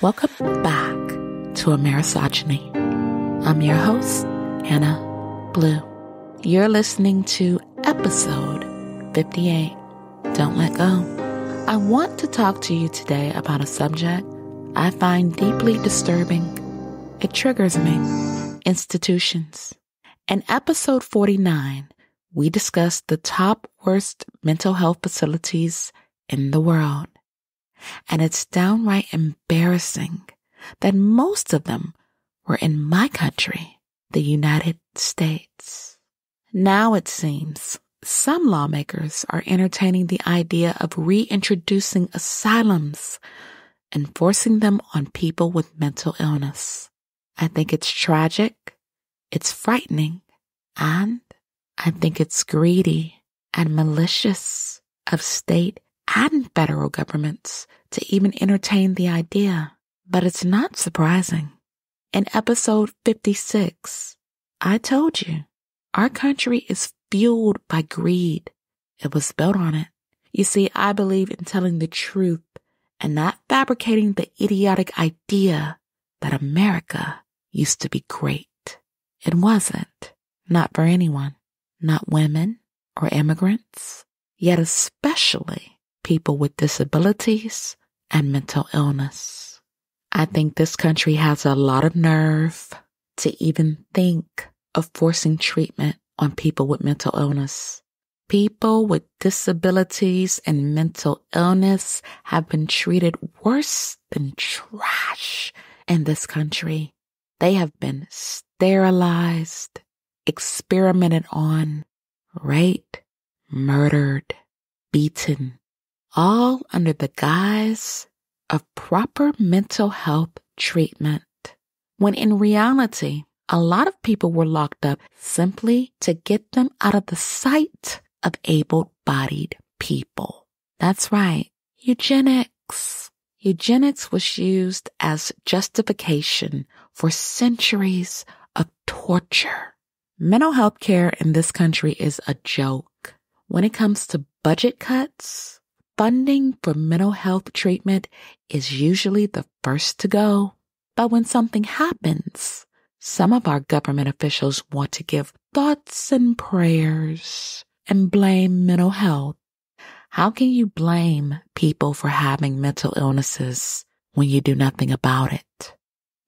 Welcome back to Amerisogyny. I'm your host, Hannah Blue. You're listening to episode 58, Don't Let Go. I want to talk to you today about a subject I find deeply disturbing. It triggers me. Institutions. In episode 49, we discussed the top worst mental health facilities in the world. And it's downright embarrassing that most of them were in my country, the United States. Now it seems some lawmakers are entertaining the idea of reintroducing asylums and forcing them on people with mental illness. I think it's tragic, it's frightening, and I think it's greedy and malicious of state and federal governments to even entertain the idea. But it's not surprising. In episode 56, I told you, our country is fueled by greed. It was built on it. You see, I believe in telling the truth and not fabricating the idiotic idea that America used to be great. It wasn't. Not for anyone. Not women or immigrants, yet especially people with disabilities and mental illness. I think this country has a lot of nerve to even think of forcing treatment on people with mental illness. People with disabilities and mental illness have been treated worse than trash in this country. They have been sterilized, experimented on, raped, murdered, beaten, all under the guise of proper mental health treatment. When in reality, a lot of people were locked up simply to get them out of the sight of able-bodied people. That's right, eugenics. Eugenics was used as justification for centuries of torture. Mental health care in this country is a joke. When it comes to budget cuts, funding for mental health treatment is usually the first to go. But when something happens, some of our government officials want to give thoughts and prayers and blame mental health. How can you blame people for having mental illnesses when you do nothing about it?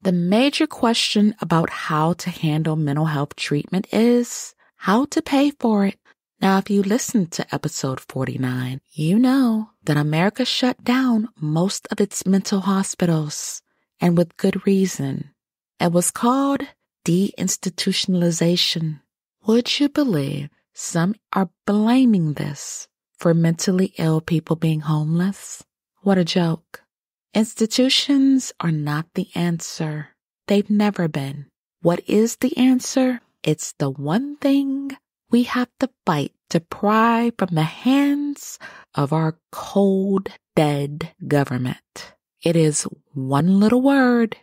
The major question about how to handle mental health treatment is how to pay for it. Now, if you listened to episode 49, you know that America shut down most of its mental hospitals, and with good reason. It was called deinstitutionalization. Would you believe some are blaming this for mentally ill people being homeless? What a joke. Institutions are not the answer. They've never been. What is the answer? It's the one thing we have to fight to pry from the hands of our cold, dead government. It is one little word,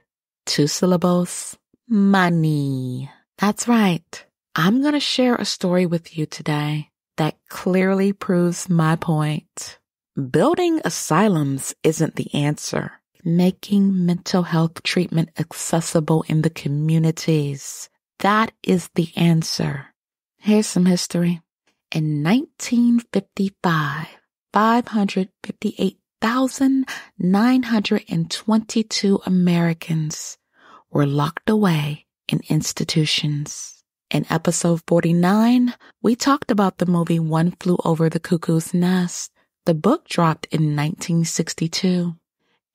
2 syllables, money. That's right. I'm going to share a story with you today that clearly proves my point. Building asylums isn't the answer. Making mental health treatment accessible in the communities, that is the answer. Here's some history. In 1955, 558,922 Americans were locked away in institutions. In episode 49, we talked about the movie One Flew Over the Cuckoo's Nest. The book dropped in 1962.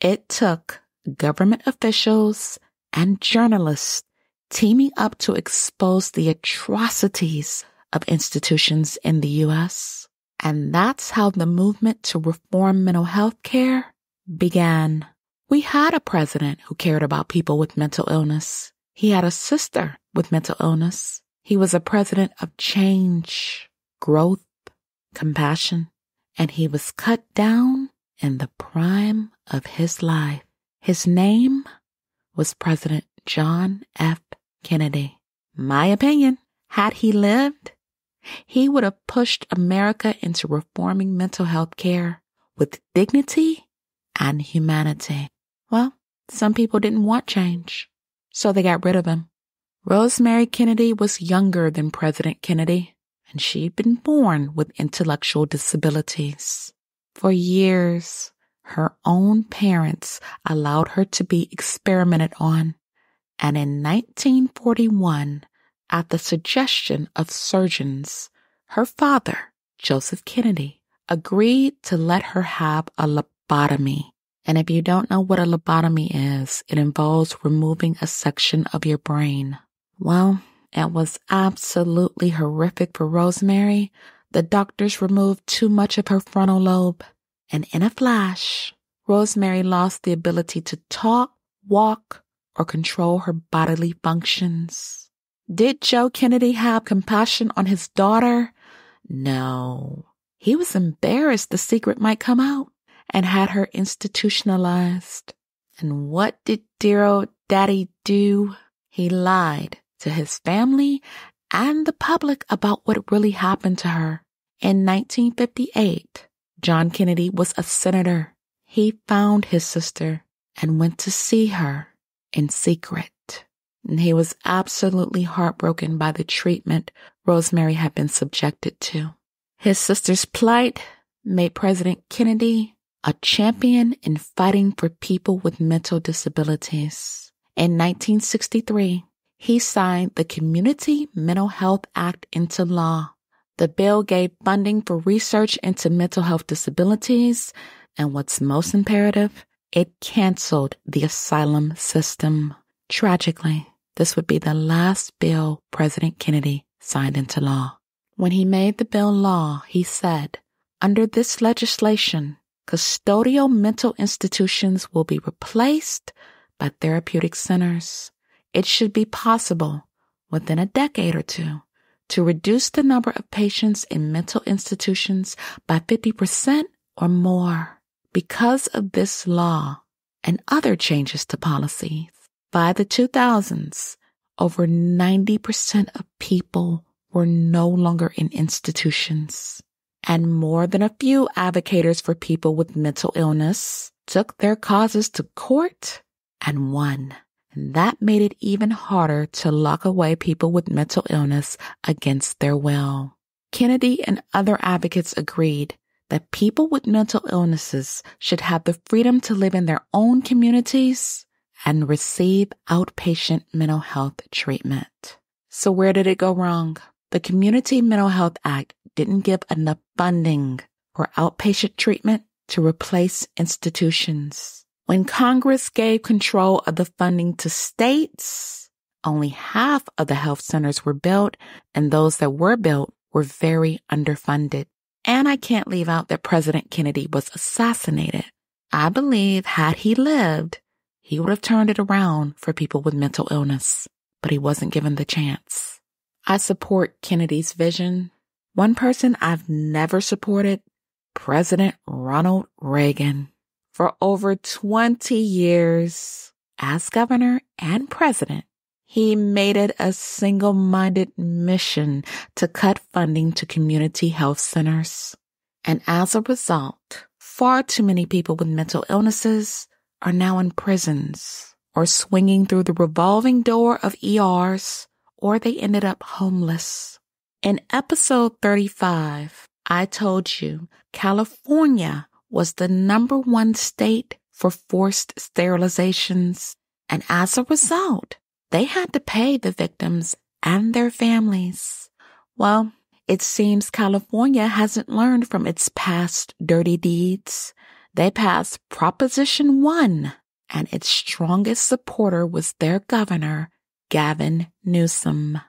It took government officials and journalists teaming up to expose the atrocities of institutions in the U.S. And that's how the movement to reform mental health care began. We had a president who cared about people with mental illness. He had a sister with mental illness. He was a president of change, growth, compassion, and he was cut down in the prime of his life. His name was President John F. Kennedy. My opinion, had he lived, he would have pushed America into reforming mental health care with dignity and humanity. Well, some people didn't want change, so they got rid of him. Rosemary Kennedy was younger than President Kennedy, and she'd been born with intellectual disabilities. For years, her own parents allowed her to be experimented on, and in 1941, at the suggestion of surgeons, her father, Joseph Kennedy, agreed to let her have a lobotomy. And if you don't know what a lobotomy is, it involves removing a section of your brain. Well, it was absolutely horrific for Rosemary. The doctors removed too much of her frontal lobe, and in a flash, Rosemary lost the ability to talk, walk, or control her bodily functions. Did Joe Kennedy have compassion on his daughter? No. He was embarrassed the secret might come out and had her institutionalized. And what did dear old daddy do? He lied to his family and the public about what really happened to her. In 1958, John Kennedy was a senator. He found his sister and went to see her in secret. And he was absolutely heartbroken by the treatment Rosemary had been subjected to. His sister's plight made President Kennedy a champion in fighting for people with mental disabilities. In 1963, he signed the Community Mental Health Act into law. The bill gave funding for research into mental health disabilities, and what's most imperative, it canceled the asylum system. Tragically, this would be the last bill President Kennedy signed into law. When he made the bill law, he said, under this legislation, custodial mental institutions will be replaced by therapeutic centers. It should be possible, within a decade or two, to reduce the number of patients in mental institutions by 50% or more. Because of this law and other changes to policies, by the 2000s, over 90% of people were no longer in institutions. And more than a few advocates for people with mental illness took their causes to court and won. And that made it even harder to lock away people with mental illness against their will. Kennedy and other advocates agreed that people with mental illnesses should have the freedom to live in their own communities and receive outpatient mental health treatment. So where did it go wrong? The Community Mental Health Act didn't give enough funding for outpatient treatment to replace institutions. When Congress gave control of the funding to states, only half of the health centers were built, and those that were built were very underfunded. And I can't leave out that President Kennedy was assassinated. I believe had he lived, he would have turned it around for people with mental illness, but he wasn't given the chance. I support Kennedy's vision. One person I've never supported, President Ronald Reagan. For over 20 years, as governor and president, he made it a single-minded mission to cut funding to community health centers. And as a result, far too many people with mental illnesses are now in prisons or swinging through the revolving door of ERs, or they ended up homeless. In episode 35, I told you California was the #1 state for forced sterilizations, and as a result, they had to pay the victims and their families. Well, it seems California hasn't learned from its past dirty deeds. They passed Proposition 1, and its strongest supporter was their governor, Gavin Newsom.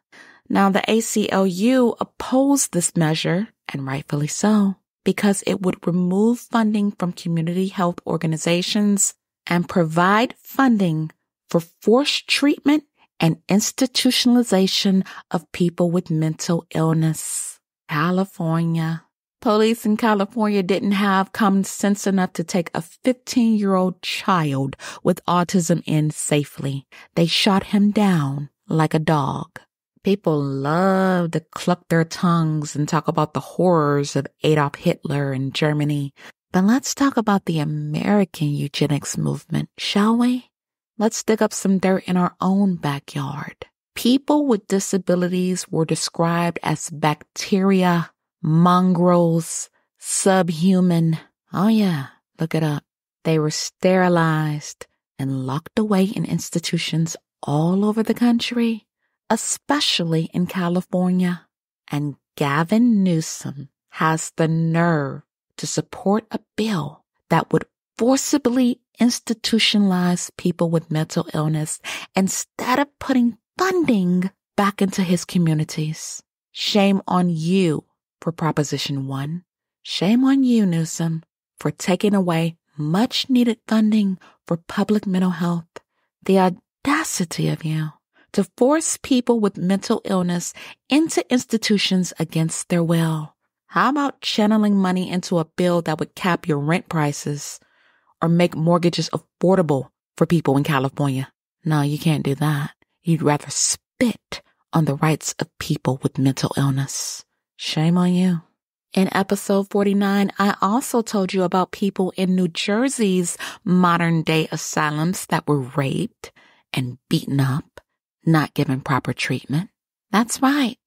Now, the ACLU opposed this measure, and rightfully so, because it would remove funding from community health organizations and provide funding for forced treatment and institutionalization of people with mental illness. California. Police in California didn't have common sense enough to take a 15-year-old child with autism in safely. They shot him down like a dog. People love to cluck their tongues and talk about the horrors of Adolf Hitler in Germany. But let's talk about the American eugenics movement, shall we? Let's dig up some dirt in our own backyard. People with disabilities were described as bacteria, mongrels, subhuman. Oh yeah, look it up. They were sterilized and locked away in institutions all over the country, especially in California. And Gavin Newsom has the nerve to support a bill that would forcibly institutionalize people with mental illness instead of putting funding back into his communities. Shame on you for Proposition 1. Shame on you, Newsom, for taking away much needed funding for public mental health. The audacity of you to force people with mental illness into institutions against their will. How about channeling money into a bill that would cap your rent prices or make mortgages affordable for people in California? No, you can't do that. You'd rather spit on the rights of people with mental illness. Shame on you. In episode 49, I also told you about people in New Jersey's modern-day asylums that were raped and beaten up, not given proper treatment. That's right.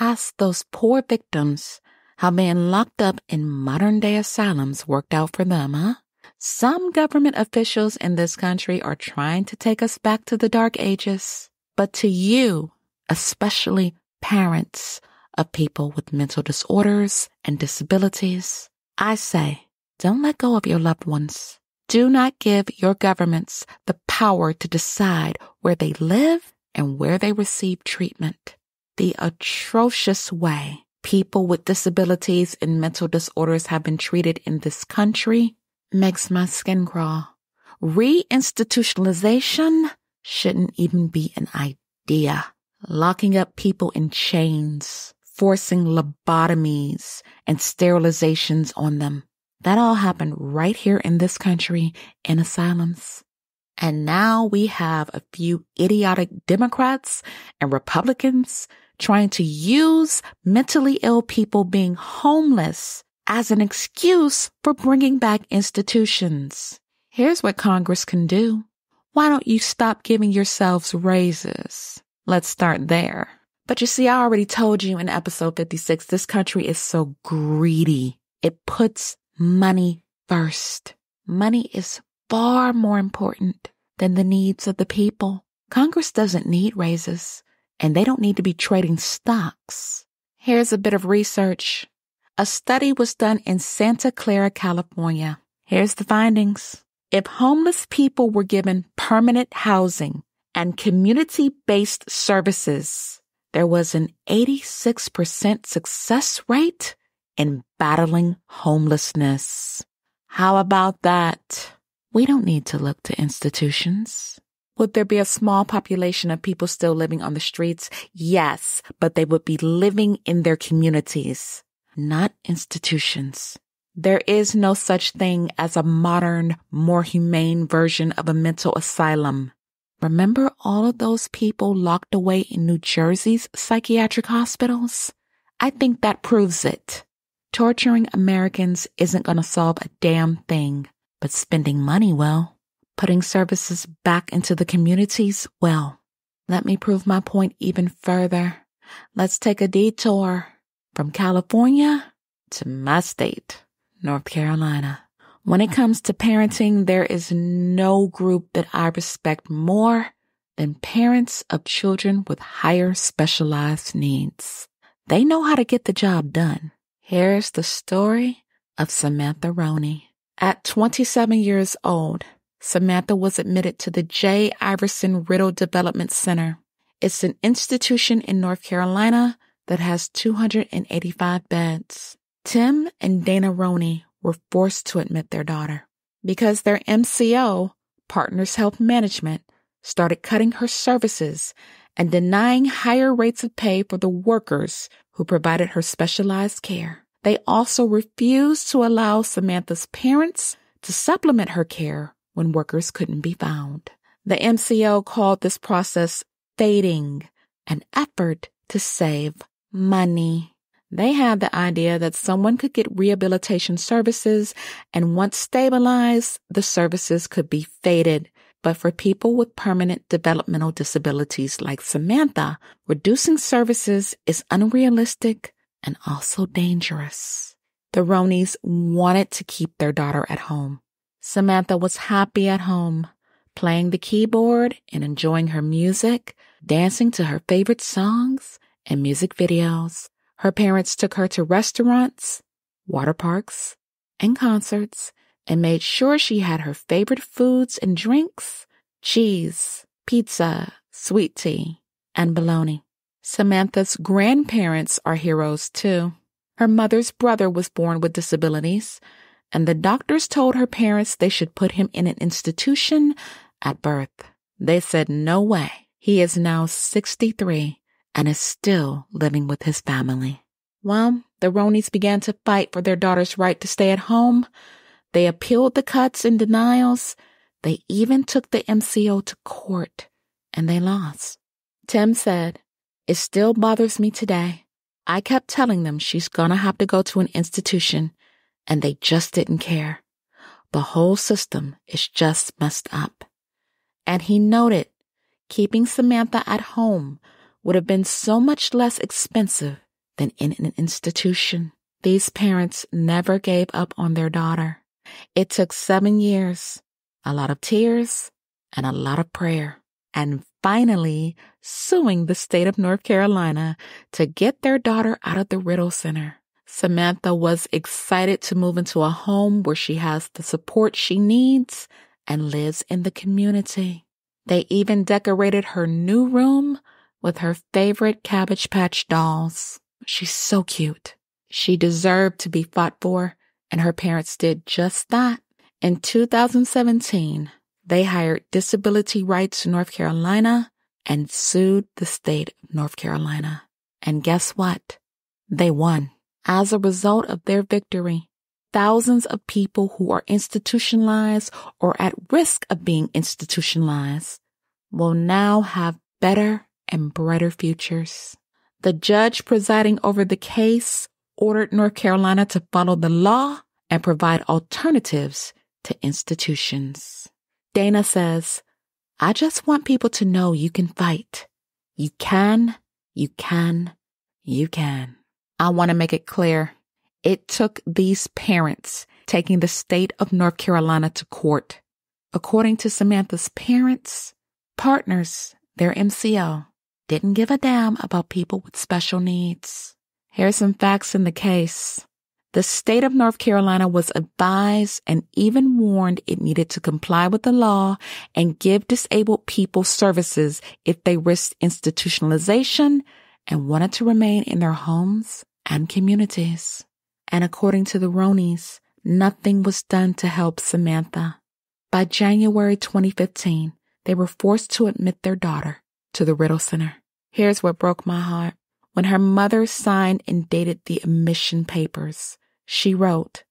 Ask those poor victims how being locked up in modern-day asylums worked out for them, huh? Some government officials in this country are trying to take us back to the dark ages. But to you, especially parents of people with mental disorders and disabilities, I say, don't let go of your loved ones. Do not give your governments the power to decide where they live and where they receive treatment. The atrocious way people with disabilities and mental disorders have been treated in this country makes my skin crawl. Reinstitutionalization shouldn't even be an idea. Locking up people in chains, forcing lobotomies and sterilizations on them. That all happened right here in this country in asylums. And now we have a few idiotic Democrats and Republicans trying to use mentally ill people being homeless as an excuse for bringing back institutions. Here's what Congress can do. Why don't you stop giving yourselves raises? Let's start there. But you see, I already told you in episode 56, this country is so greedy. It puts money first. Money is far more important than the needs of the people. Congress doesn't need raises, and they don't need to be trading stocks. Here's a bit of research. A study was done in Santa Clara, California. Here's the findings. If homeless people were given permanent housing and community-based services, there was an 86% success rate in battling homelessness. How about that? We don't need to look to institutions. Would there be a small population of people still living on the streets? Yes, but they would be living in their communities, not institutions. There is no such thing as a modern, more humane version of a mental asylum. Remember all of those people locked away in New Jersey's psychiatric hospitals? I think that proves it. Torturing Americans isn't going to solve a damn thing, but spending money will. Putting services back into the communities, well. Let me prove my point even further. Let's take a detour from California to my state, North Carolina. When it comes to parenting, there is no group that I respect more than parents of children with higher specialized needs. They know how to get the job done. Here's the story of Samantha Roney. At 27 years old, Samantha was admitted to the J. Iverson Riddle Development Center. It's an institution in North Carolina that has 285 beds. Tim and Dana Roney were forced to admit their daughter because their MCO, Partners Health Management, started cutting her services and denying higher rates of pay for the workers who provided her specialized care. They also refused to allow Samantha's parents to supplement her care when workers couldn't be found. The MCO called this process fading, an effort to save money. They had the idea that someone could get rehabilitation services, and once stabilized, the services could be faded But for people with permanent developmental disabilities like Samantha, reducing services is unrealistic and also dangerous. The Ronies wanted to keep their daughter at home. Samantha was happy at home, playing the keyboard and enjoying her music, dancing to her favorite songs and music videos. Her parents took her to restaurants, water parks, and concerts, and made sure she had her favorite foods and drinks: cheese, pizza, sweet tea, and bologna. Samantha's grandparents are heroes too. Her mother's brother was born with disabilities, and the doctors told her parents they should put him in an institution at birth. They said no way. He is now 63 and is still living with his family. Well, the Ronies began to fight for their daughter's right to stay at home. They appealed the cuts and denials. They even took the MCO to court, and they lost. Tim said, "It still bothers me today. I kept telling them she's gonna have to go to an institution, and they just didn't care. The whole system is just messed up." And he noted keeping Samantha at home would have been so much less expensive than in an institution. These parents never gave up on their daughter. It took 7 years, a lot of tears, and a lot of prayer, and finally suing the state of North Carolina to get their daughter out of the Riddle Center. Samantha was excited to move into a home where she has the support she needs and lives in the community. They even decorated her new room with her favorite Cabbage Patch dolls. She's so cute. She deserved to be fought for, and her parents did just that. In 2017, they hired Disability Rights North Carolina and sued the state of North Carolina. And guess what? They won. As a result of their victory, thousands of people who are institutionalized or at risk of being institutionalized will now have better and brighter futures. The judge presiding over the case ordered North Carolina to follow the law and provide alternatives to institutions. Dana says, "I just want people to know you can fight. You can, you can, you can." I want to make it clear. It took these parents taking the state of North Carolina to court. According to Samantha's parents, partners, their MCO, didn't give a damn about people with special needs. Here's some facts in the case. The state of North Carolina was advised and even warned it needed to comply with the law and give disabled people services if they risked institutionalization and wanted to remain in their homes and communities. And according to the Ronies, nothing was done to help Samantha. By January 2015, they were forced to admit their daughter to the Riddle Center. Here's what broke my heart. When her mother signed and dated the admission papers, she wrote,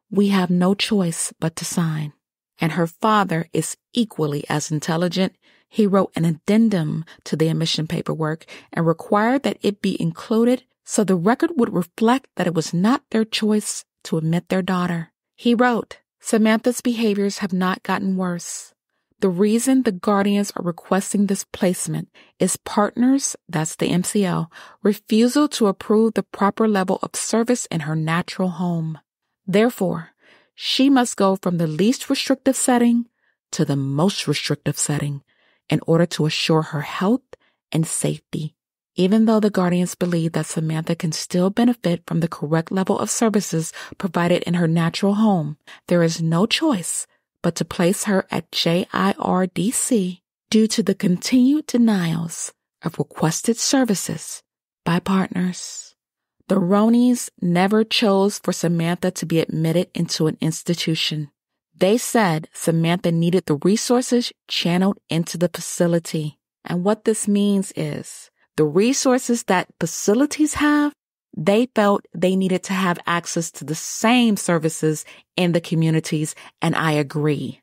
"We have no choice but to sign." And her father is equally as intelligent. He wrote an addendum to the admission paperwork and required that it be included so the record would reflect that it was not their choice to admit their daughter. He wrote, "Samantha's behaviors have not gotten worse. The reason the guardians are requesting this placement is partners, that's the MCO, refusal to approve the proper level of service in her natural home. Therefore, she must go from the least restrictive setting to the most restrictive setting in order to assure her health and safety. Even though the guardians believe that Samantha can still benefit from the correct level of services provided in her natural home, there is no choice but to place her at JIRDC due to the continued denials of requested services by partners." The Ronies never chose for Samantha to be admitted into an institution. They said Samantha needed the resources channeled into the facility. And what this means is the resources that facilities have, they felt they needed to have access to the same services in the communities, and I agree.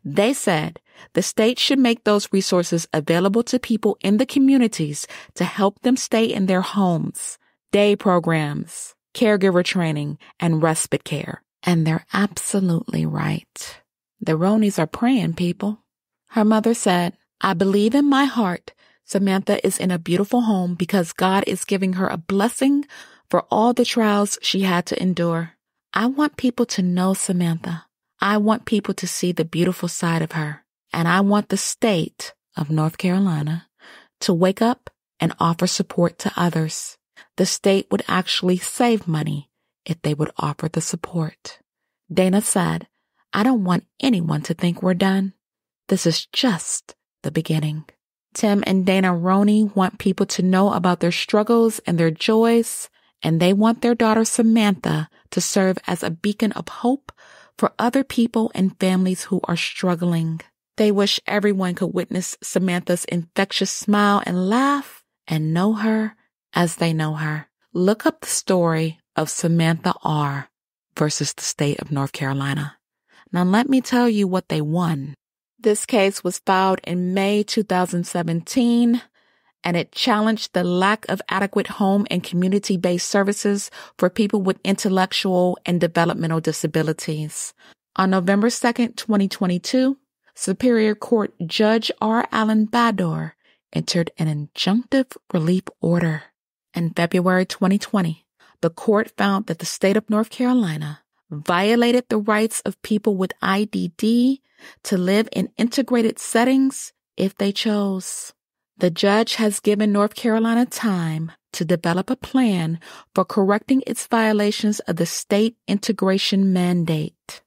They said the state should make those resources available to people in the communities to help them stay in their homes, day programs, caregiver training, and respite care. And they're absolutely right. The Ronies are praying, people. Her mother said, "I believe in my heart Samantha is in a beautiful home because God is giving her a blessing for all the trials she had to endure. I want people to know Samantha. I want people to see the beautiful side of her. And I want the state of North Carolina to wake up and offer support to others. The state would actually save money if they would offer the support." Dana said, "I don't want anyone to think we're done. This is just the beginning." Tim and Dana Roney want people to know about their struggles and their joys, and they want their daughter Samantha to serve as a beacon of hope for other people and families who are struggling. They wish everyone could witness Samantha's infectious smile and laugh and know her as they know her. Look up the story of Samantha R. versus the state of North Carolina. Now let me tell you what they won. This case was filed in May 2017, and it challenged the lack of adequate home and community-based services for people with intellectual and developmental disabilities. On November 2nd, 2022, Superior Court Judge R. Allen Bador entered an injunctive relief order. In February 2020, the court found that the state of North Carolina violated the rights of people with IDD to live in integrated settings if they chose. The judge has given North Carolina time to develop a plan for correcting its violations of the state integration mandate.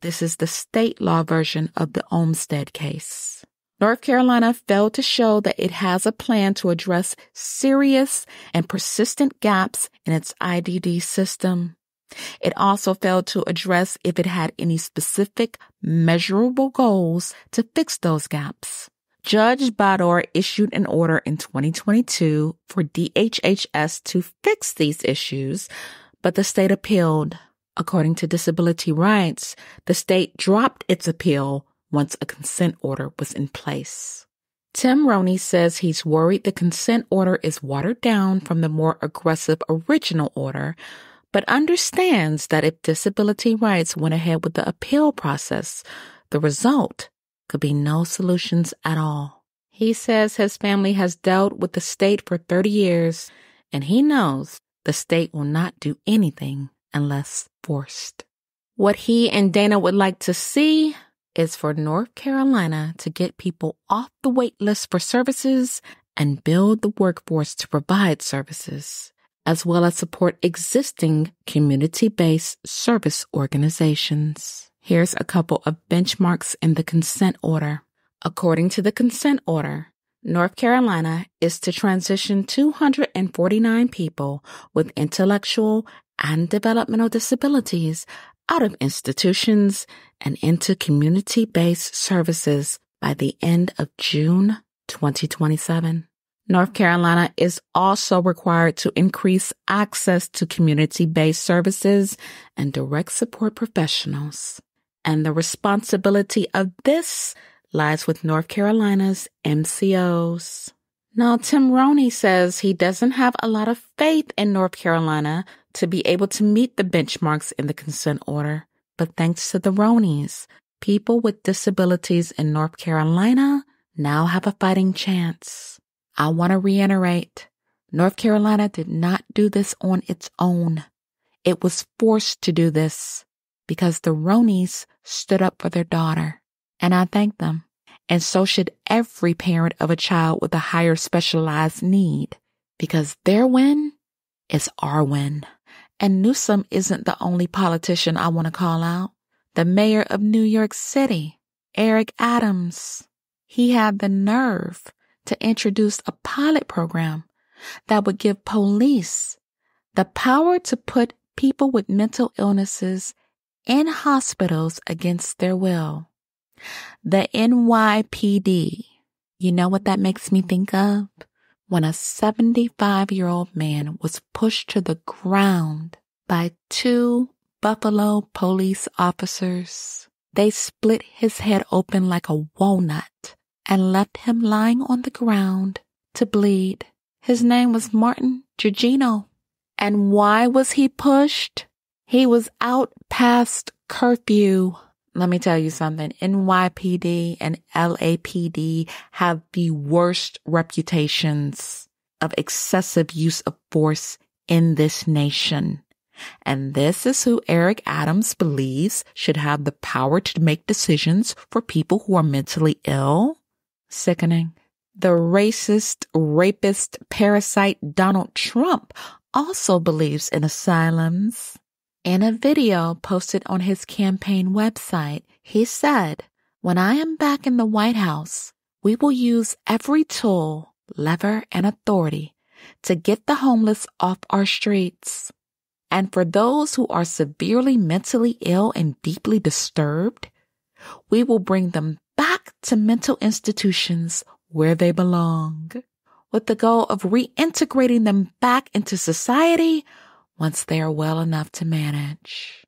This is the state law version of the Olmstead case. North Carolina failed to show that it has a plan to address serious and persistent gaps in its IDD system. It also failed to address if it had any specific, measurable goals to fix those gaps. Judge Bador issued an order in 2022 for DHHS to fix these issues, but the state appealed. According to Disability Rights, the state dropped its appeal once a consent order was in place. Tim Roney says he's worried the consent order is watered down from the more aggressive original order, but understands that if Disability Rights went ahead with the appeal process, the result could be no solutions at all. He says his family has dealt with the state for 30 years, and he knows the state will not do anything unless forced. What he and Dana would like to see is for North Carolina to get people off the wait list for services and build the workforce to provide services, as well as support existing community-based service organizations. Here's a couple of benchmarks in the consent order. According to the consent order, North Carolina is to transition 249 people with intellectual and developmental disabilities out of institutions and into community-based services by the end of June 2027. North Carolina is also required to increase access to community-based services and direct support professionals. And the responsibility of this lies with North Carolina's MCOs. Now, Tim Roney says he doesn't have a lot of faith in North Carolina to be able to meet the benchmarks in the consent order. But thanks to the Roneys, people with disabilities in North Carolina now have a fighting chance. I want to reiterate, North Carolina did not do this on its own. It was forced to do this because the Roneys stood up for their daughter, and I thank them. And so should every parent of a child with a higher specialized need, because their win is our win. And Newsom isn't the only politician I want to call out. The mayor of New York City, Eric Adams, he had the nerve to introduce a pilot program that would give police the power to put people with mental illnesses in hospitals against their will. The NYPD, you know what that makes me think of? When a 75-year-old man was pushed to the ground by 2 Buffalo police officers. They split his head open like a walnut and left him lying on the ground to bleed. His name was Martin Gugino. And why was he pushed? He was out past curfew. Let me tell you something. NYPD and LAPD have the worst reputations of excessive use of force in this nation. And this is who Eric Adams believes should have the power to make decisions for people who are mentally ill. Sickening. The racist, rapist, parasite Donald Trump also believes in asylums. In a video posted on his campaign website, he said, "When I am back in the White House, we will use every tool, lever, and authority to get the homeless off our streets. And for those who are severely mentally ill and deeply disturbed, we will bring them back to mental institutions where they belong, with the goal of reintegrating them back into society once they are well enough to manage.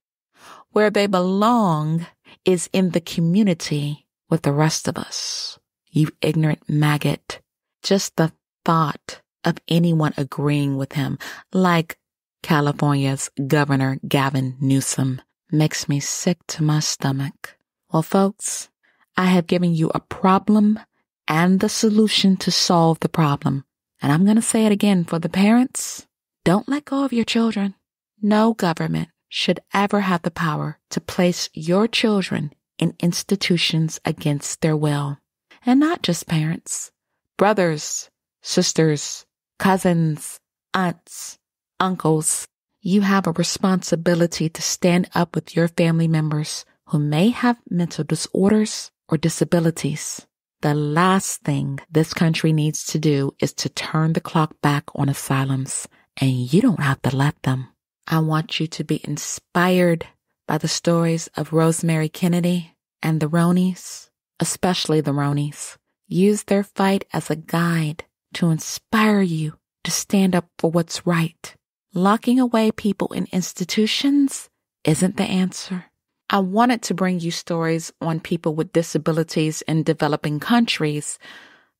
Where they belong is in the community with the rest of us. You ignorant maggot." Just the thought of anyone agreeing with him, like California's Governor Gavin Newsom, makes me sick to my stomach. Well, folks, I have given you a problem and the solution to solve the problem. And I'm going to say it again for the parents. Don't let go of your children. No government should ever have the power to place your children in institutions against their will. And not just parents, brothers, sisters, cousins, aunts, uncles. You have a responsibility to stand up with your family members who may have mental disorders or disabilities. The last thing this country needs to do is to turn the clock back on asylums, and you don't have to let them. I want you to be inspired by the stories of Rosemary Kennedy and the Ronies, especially the Ronies. Use their fight as a guide to inspire you to stand up for what's right. Locking away people in institutions isn't the answer. I wanted to bring you stories on people with disabilities in developing countries,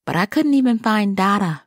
but I couldn't even find data.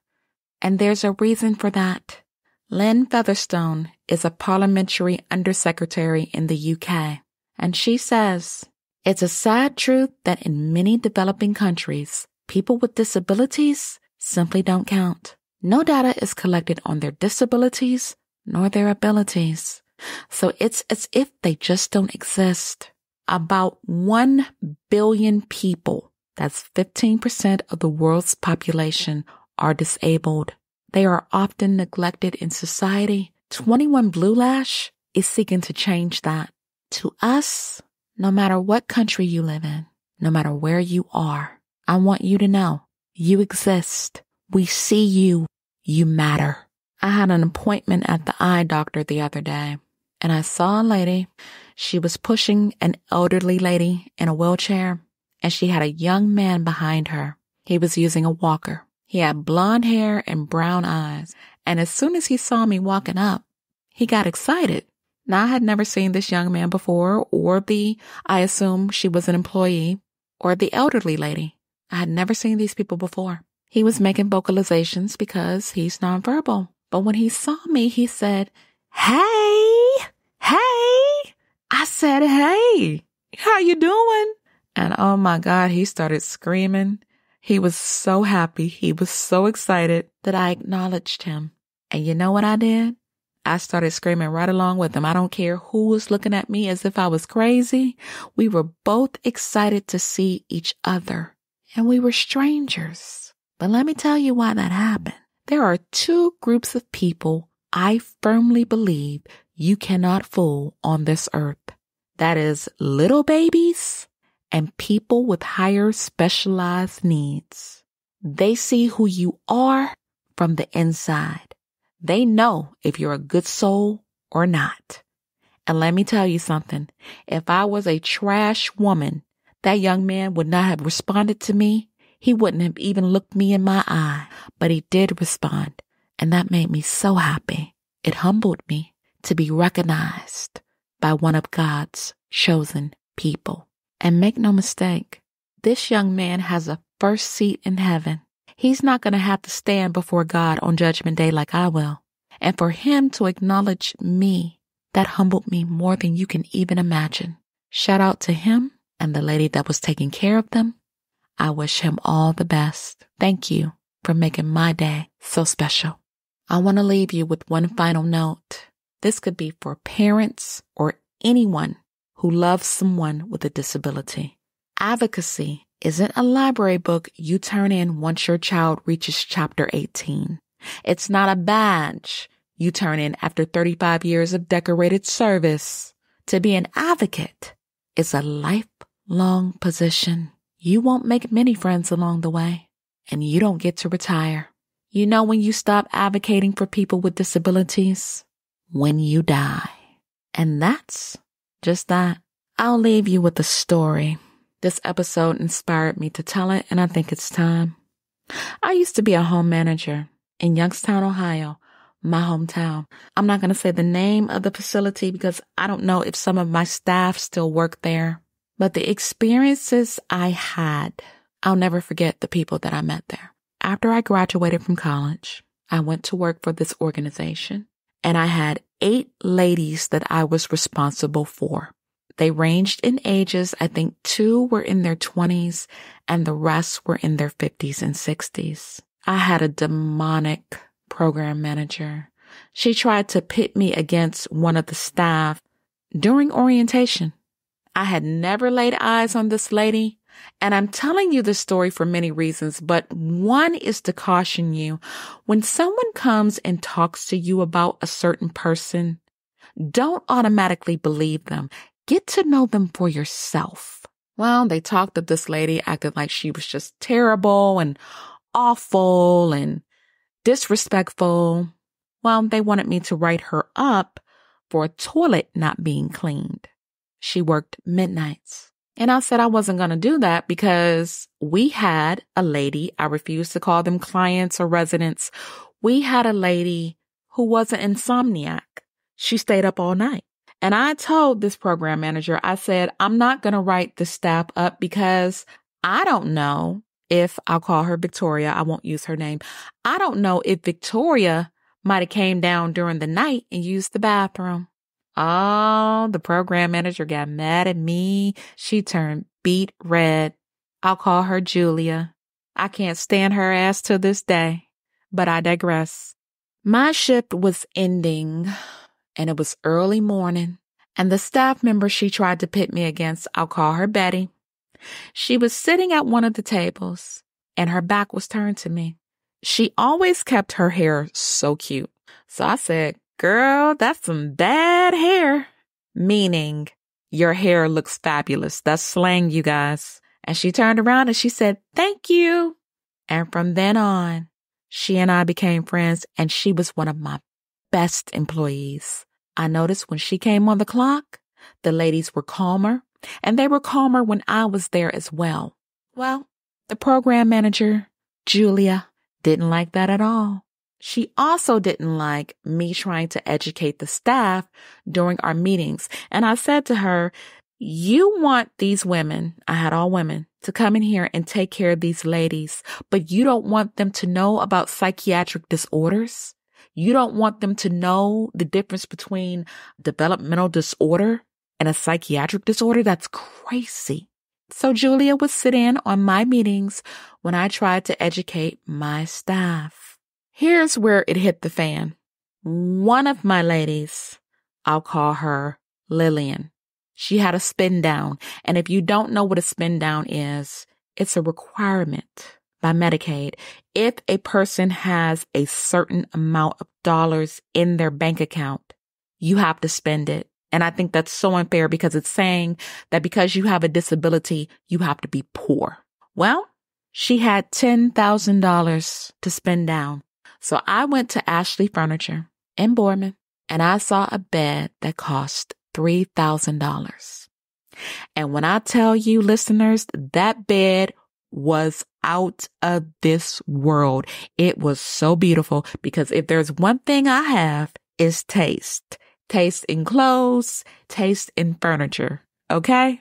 And there's a reason for that. Lynn Featherstone is a parliamentary undersecretary in the UK, and she says, "It's a sad truth that in many developing countries, people with disabilities simply don't count. No data is collected on their disabilities nor their abilities. So it's as if they just don't exist." About 1 billion people, that's 15% of the world's population, are disabled. They are often neglected in society. 21 Blue Lash is seeking to change that. To us, no matter what country you live in, no matter where you are, I want you to know you exist. We see you. You matter. I had an appointment at the eye doctor the other day, and I saw a lady. She was pushing an elderly lady in a wheelchair, and she had a young man behind her. He was using a walker. He had blonde hair and brown eyes, and as soon as he saw me walking up, he got excited. Now, I had never seen this young man before, or I assume she was an employee, or the elderly lady. I had never seen these people before. He was making vocalizations because he's nonverbal. But when he saw me, he said, "Hey, hey." I said, "Hey, how you doing?" And oh my God, he started screaming. He was so happy. He was so excited that I acknowledged him. And you know what I did? I started screaming right along with him. I don't care who was looking at me as if I was crazy. We were both excited to see each other. And we were strangers. But let me tell you why that happened. There are two groups of people I firmly believe you cannot fool on this earth. That is little babies and people with higher specialized needs. They see who you are from the inside. They know if you're a good soul or not. And let me tell you something. If I was a trash woman, that young man would not have responded to me. He wouldn't have even looked me in my eye, but he did respond. And that made me so happy. It humbled me to be recognized by one of God's chosen people. And make no mistake, this young man has a first seat in heaven. He's not going to have to stand before God on Judgment Day like I will. And for him to acknowledge me, that humbled me more than you can even imagine. Shout out to him and the lady that was taking care of them, I wish him all the best. Thank you for making my day so special. I want to leave you with one final note. This could be for parents or anyone who loves someone with a disability. Advocacy isn't a library book you turn in once your child reaches chapter 18. It's not a badge you turn in after 35 years of decorated service. To be an advocate is a lifelong position. You won't make many friends along the way, and you don't get to retire. You know when you stop advocating for people with disabilities? When you die. And that's just that. I'll leave you with a story. This episode inspired me to tell it, and I think it's time. I used to be a home manager in Youngstown, Ohio, my hometown. I'm not going to say the name of the facility because I don't know if some of my staff still work there. But the experiences I had, I'll never forget the people that I met there. After I graduated from college, I went to work for this organization, and I had 8 ladies that I was responsible for. They ranged in ages. I think 2 were in their 20s and the rest were in their 50s and 60s. I had a demonic program manager. She tried to pit me against one of the staff during orientation. I had never laid eyes on this lady, and I'm telling you this story for many reasons, but one is to caution you. When someone comes and talks to you about a certain person, don't automatically believe them. Get to know them for yourself. Well, they talked of this lady, acted like she was just terrible and awful and disrespectful. Well, they wanted me to write her up for a toilet not being cleaned. She worked midnights. And I said I wasn't going to do that because we had a lady, I refuse to call them clients or residents. We had a lady who was an insomniac. She stayed up all night. And I told this program manager, I said, I'm not going to write the staff up because I don't know if, I'll call her Victoria, I won't use her name. I don't know if Victoria might have came down during the night and used the bathroom. Oh, the program manager got mad at me. She turned beet red. I'll call her Julia. I can't stand her ass to this day, but I digress. My shift was ending and it was early morning, and the staff member she tried to pit me against, I'll call her Betty. She was sitting at one of the tables and her back was turned to me. She always kept her hair so cute. So I said, girl, that's some bad hair. Meaning, your hair looks fabulous. That's slang, you guys. And she turned around and she said, thank you. And from then on, she and I became friends, and she was one of my best employees. I noticed when she came on the clock, the ladies were calmer, and they were calmer when I was there as well. Well, the program manager, Julia, didn't like that at all. She also didn't like me trying to educate the staff during our meetings. And I said to her, you want these women, I had all women, to come in here and take care of these ladies, but you don't want them to know about psychiatric disorders? You don't want them to know the difference between developmental disorder and a psychiatric disorder? That's crazy. So Julia would sit in on my meetings when I tried to educate my staff. Here's where it hit the fan. One of my ladies, I'll call her Lillian. She had a spin down. And if you don't know what a spin down is, it's a requirement by Medicaid. If a person has a certain amount of dollars in their bank account, you have to spend it. And I think that's so unfair because it's saying that because you have a disability, you have to be poor. Well, she had $10,000 to spend down. So I went to Ashley Furniture in Boardman and I saw a bed that cost $3,000. And when I tell you, listeners, that bed was out of this world. It was so beautiful because if there's one thing I have, is taste. Taste in clothes, taste in furniture. Okay?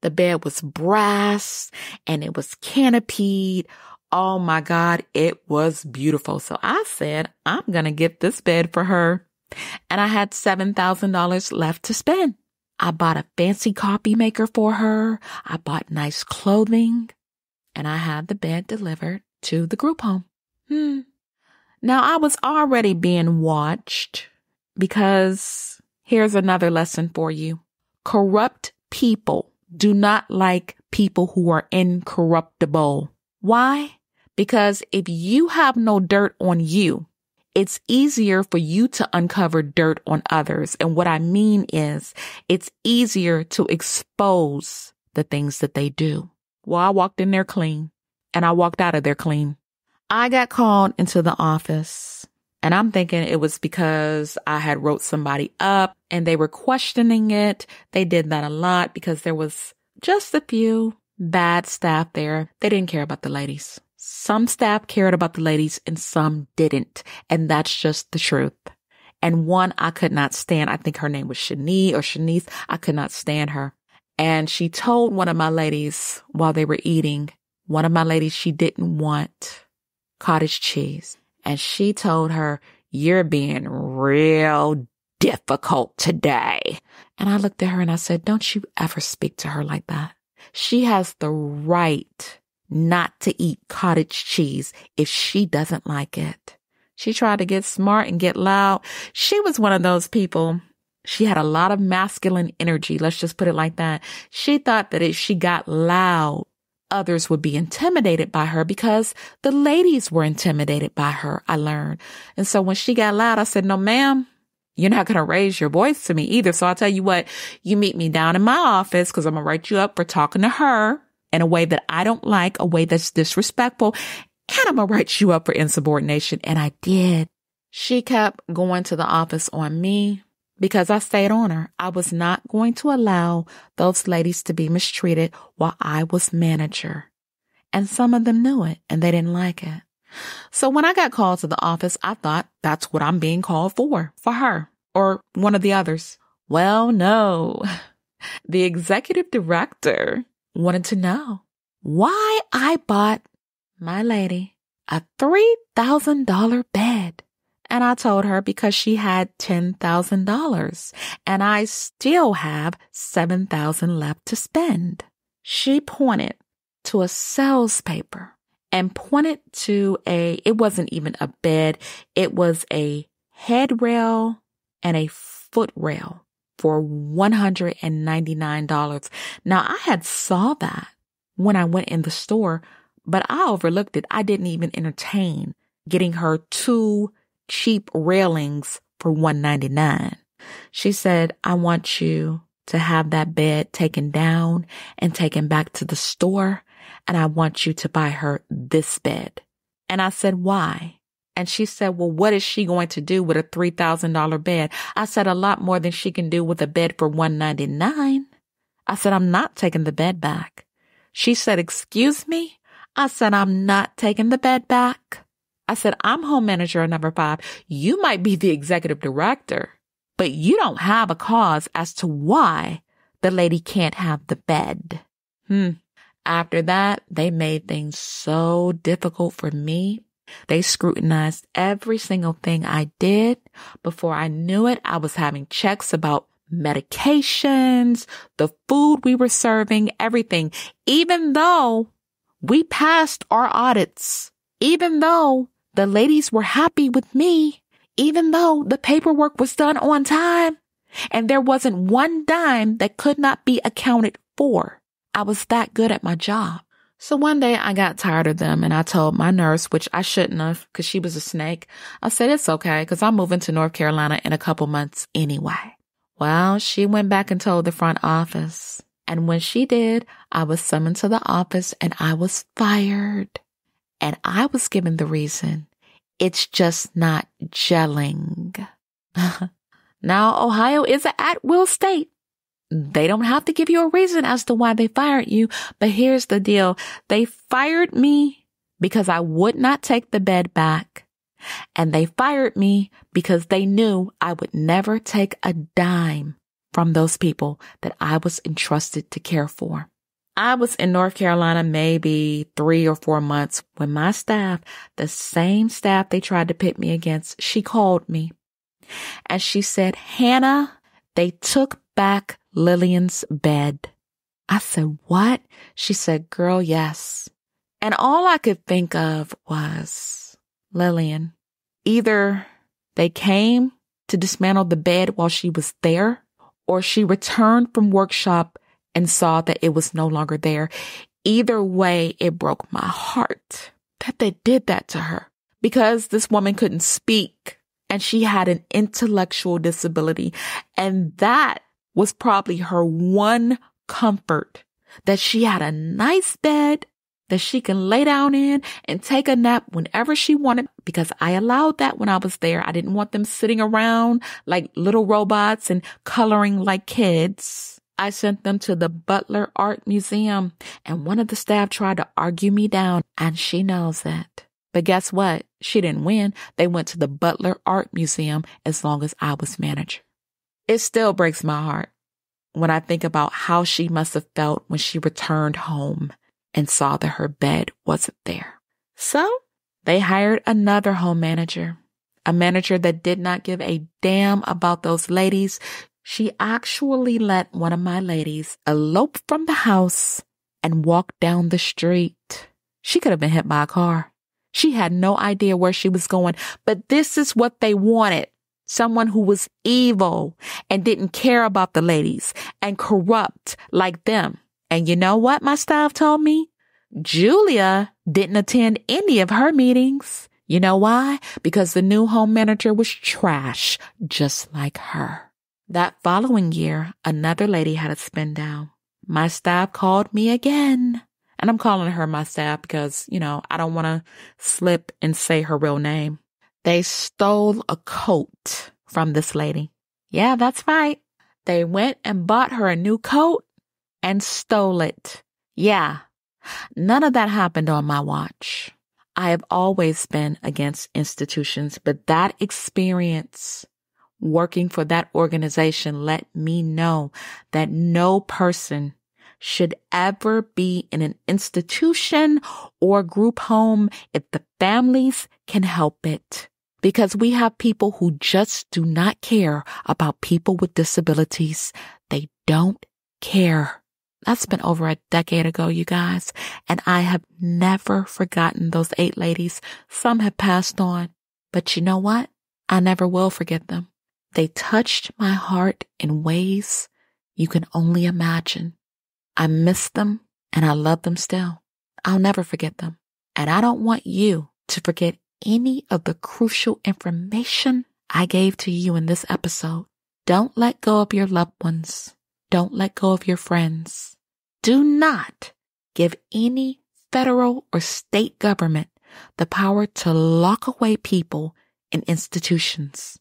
The bed was brass and it was canopied. Oh my God, it was beautiful. So I said, I'm going to get this bed for her. And I had $7,000 left to spend. I bought a fancy coffee maker for her. I bought nice clothing. And I had the bed delivered to the group home. Now, I was already being watched because here's another lesson for you. Corrupt people do not like people who are incorruptible. Why? Because if you have no dirt on you, it's easier for you to uncover dirt on others. And what I mean is it's easier to expose the things that they do. Well, I walked in there clean and I walked out of there clean. I got called into the office and I'm thinking it was because I had wrote somebody up and they were questioning it. They did that a lot because there was just a few bad staff there. They didn't care about the ladies. Some staff cared about the ladies and some didn't. And that's just the truth. And one I could not stand. I think her name was Shanice. I could not stand her. And she told one of my ladies while they were eating, one of my ladies, she didn't want cottage cheese. And she told her, "You're being real difficult today." And I looked at her and I said, "Don't you ever speak to her like that. She has the right not to eat cottage cheese if she doesn't like it." She tried to get smart and get loud. She was one of those people. She had a lot of masculine energy. Let's just put it like that. She thought that if she got loud, others would be intimidated by her because the ladies were intimidated by her, I learned. And so when she got loud, I said, "No, ma'am, you're not going to raise your voice to me either. So I'll tell you what, you meet me down in my office because I'm going to write you up for talking to her in a way that I don't like, a way that's disrespectful. And I'm going to write you up for insubordination." And I did. She kept going to the office on me because I stayed on her. I was not going to allow those ladies to be mistreated while I was manager. And some of them knew it and they didn't like it. So when I got called to the office, I thought that's what I'm being called for her or one of the others. Well, no. The executive director wanted to know why I bought my lady a $3,000 bed. And I told her because she had $10,000 and I still have $7,000 left to spend. She pointed to a sales paper and pointed to it wasn't even a bed. It was a head rail and a foot rail for $199. Now I had saw that when I went in the store, but I overlooked it. I didn't even entertain getting her two cheap railings for $199. She said, "I want you to have that bed taken down and taken back to the store. And I want you to buy her this bed." And I said, "Why?" And she said, "Well, what is she going to do with a $3,000 bed?" I said, "A lot more than she can do with a bed for $199. I said, "I'm not taking the bed back." She said, "Excuse me?" I said, "I'm not taking the bed back." I said, "I'm home manager at number 5. You might be the executive director, but you don't have a cause as to why the lady can't have the bed." After that, they made things so difficult for me. They scrutinized every single thing I did. Before I knew it, I was having checks about medications, the food we were serving, everything. Even though we passed our audits, even though the ladies were happy with me, even though the paperwork was done on time, and there wasn't one dime that could not be accounted for. I was that good at my job. So one day I got tired of them and I told my nurse, which I shouldn't have because she was a snake. I said, "It's okay because I'm moving to North Carolina in a couple months anyway." Well, she went back and told the front office. And when she did, I was summoned to the office and I was fired. And I was given the reason. It's just not gelling. Now, Ohio is an at-will state. They don't have to give you a reason as to why they fired you. But here's the deal. They fired me because I would not take the bed back. And they fired me because they knew I would never take a dime from those people that I was entrusted to care for. I was in North Carolina maybe 3 or 4 months when my staff, the same staff they tried to pit me against, she called me and she said, "Hannah, they took back Lillian's bed. I said, what? She said, girl, yes. And all I could think of was, Lillian, either they came to dismantle the bed while she was there, or she returned from workshop and saw that it was no longer there. Either way, it broke my heart that they did that to her, because this woman couldn't speak and she had an intellectual disability. And that was probably her one comfort, that she had a nice bed that she can lay down in and take a nap whenever she wanted, because I allowed that when I was there. I didn't want them sitting around like little robots and coloring like kids. I sent them to the Butler Art Museum, and one of the staff tried to argue me down, and she knows it. But guess what? She didn't win. They went to the Butler Art Museum as long as I was manager. It still breaks my heart when I think about how she must have felt when she returned home and saw that her bed wasn't there. So they hired another home manager, a manager that did not give a damn about those ladies. She actually let one of my ladies elope from the house and walk down the street. She could have been hit by a car. She had no idea where she was going, but this is what they wanted. Someone who was evil and didn't care about the ladies and corrupt like them. And you know what my staff told me? Julia didn't attend any of her meetings. You know why? Because the new home manager was trash, just like her. That following year, another lady had a spin down. My staff called me again. And I'm calling her my staff because, I don't want to slip and say her real name. They stole a coat from this lady. Yeah, that's right. They went and bought her a new coat and stole it. Yeah, none of that happened on my watch. I have always been against institutions, but that experience working for that organization let me know that no person should ever be in an institution or group home if the families can help it. Because we have people who just do not care about people with disabilities. They don't care. That's been over a decade ago, you guys. And I have never forgotten those 8 ladies. Some have passed on. But you know what? I never will forget them. They touched my heart in ways you can only imagine. I miss them and I love them still. I'll never forget them. And I don't want you to forget any of the crucial information I gave to you in this episode. Don't let go of your loved ones. Don't let go of your friends. Do not give any federal or state government the power to lock away people in institutions,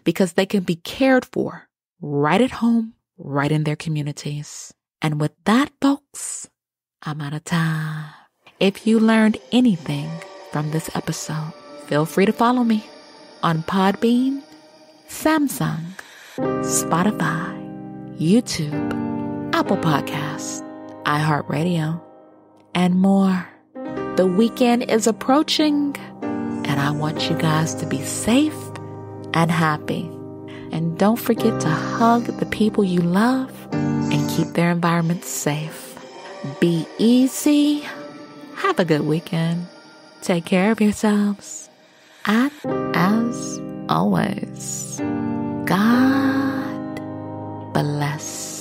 because they can be cared for right at home, right in their communities. And with that, folks, I'm out of time. If you learned anything from this episode, feel free to follow me on Podbean, Samsung, Spotify, YouTube, Apple Podcasts, iHeartRadio, and more. The weekend is approaching, and I want you guys to be safe and happy. And don't forget to hug the people you love and keep their environments safe. Be easy. Have a good weekend. Take care of yourselves. And as always, God bless.